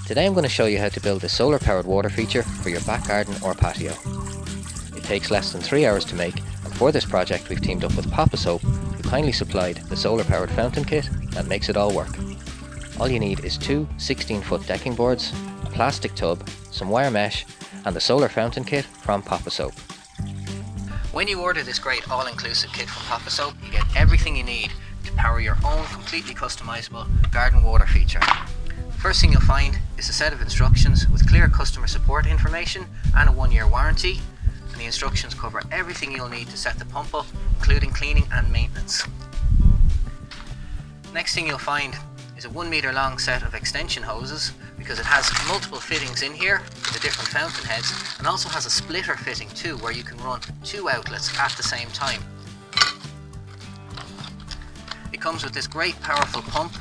Today I'm going to show you how to build a solar powered water feature for your back garden or patio. It takes less than 3 hours to make, and for this project we've teamed up with POPOSOAP, who kindly supplied the solar powered fountain kit that makes it all work. All you need is two 16-foot decking boards, a plastic tub, some wire mesh and the solar fountain kit from POPOSOAP. When you order this great all-inclusive kit from POPOSOAP, you get everything you need to power your own completely customizable garden water feature. First thing you'll find is a set of instructions with clear customer support information and a 1-year warranty, and the instructions cover everything you'll need to set the pump up, including cleaning and maintenance. Next thing you'll find is a 1 meter long set of extension hoses, because it has multiple fittings in here for the different fountain heads, and also has a splitter fitting too, where you can run 2 outlets at the same time. It comes with this great powerful pump,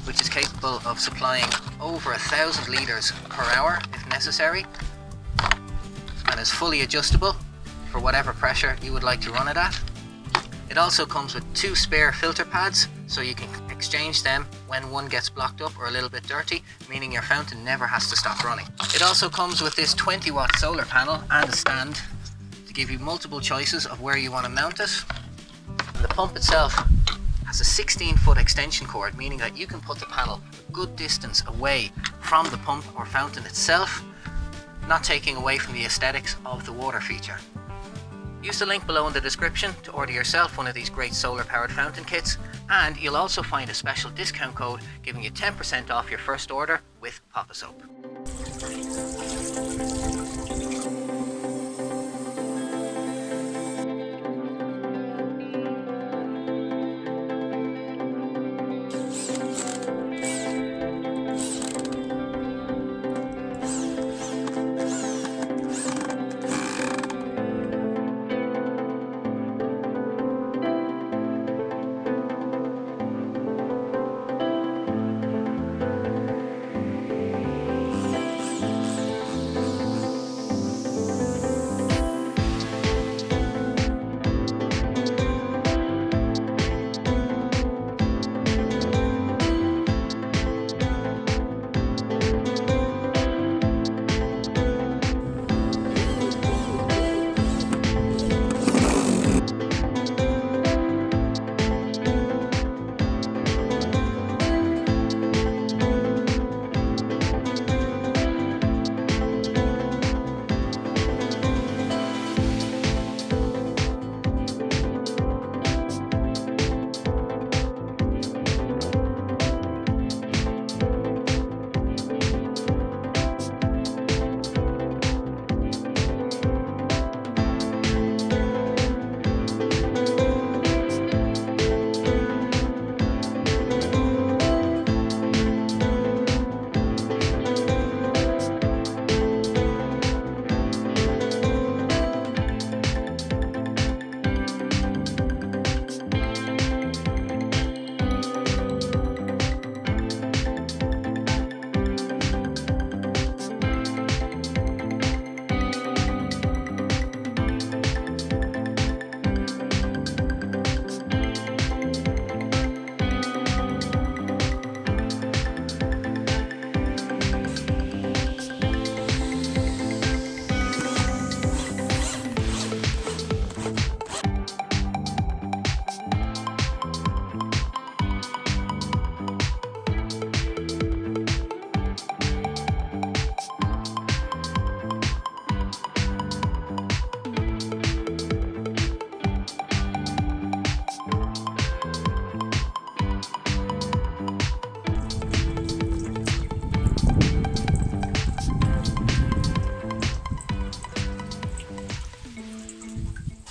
which is capable of supplying over 1,000 litres per hour if necessary, and is fully adjustable for whatever pressure you would like to run it at. It also comes with 2 spare filter pads, so you can exchange them when one gets blocked up or a little bit dirty, meaning your fountain never has to stop running. It also comes with this 20-watt solar panel and a stand to give you multiple choices of where you want to mount it. And the pump itself has a 16-foot extension cord, meaning that you can put the panel a good distance away from the pump or fountain itself, not taking away from the aesthetics of the water feature. Use the link below in the description to order yourself one of these great solar powered fountain kits, and you'll also find a special discount code giving you 10% off your first order with POPOSOAP.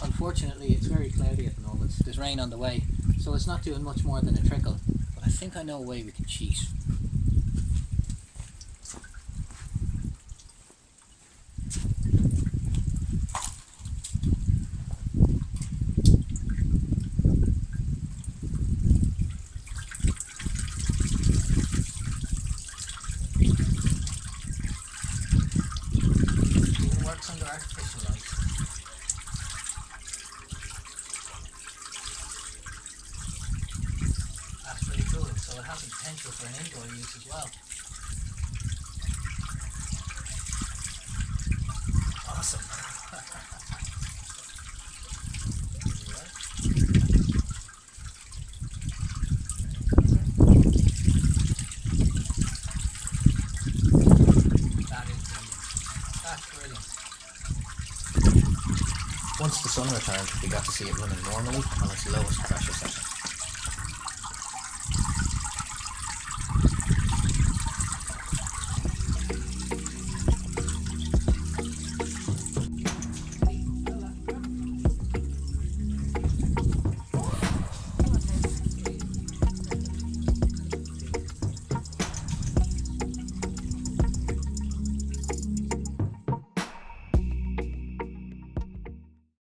Unfortunately, it's very cloudy at the moment. There's rain on the way, so it's not doing much more than a trickle. But I think I know a way we can cheat. It works under artificial light. That's pretty cool, so it has the potential for an indoor use as well. Awesome. That's brilliant. Once the sun returned, we got to see it running normally on its lowest pressure setting.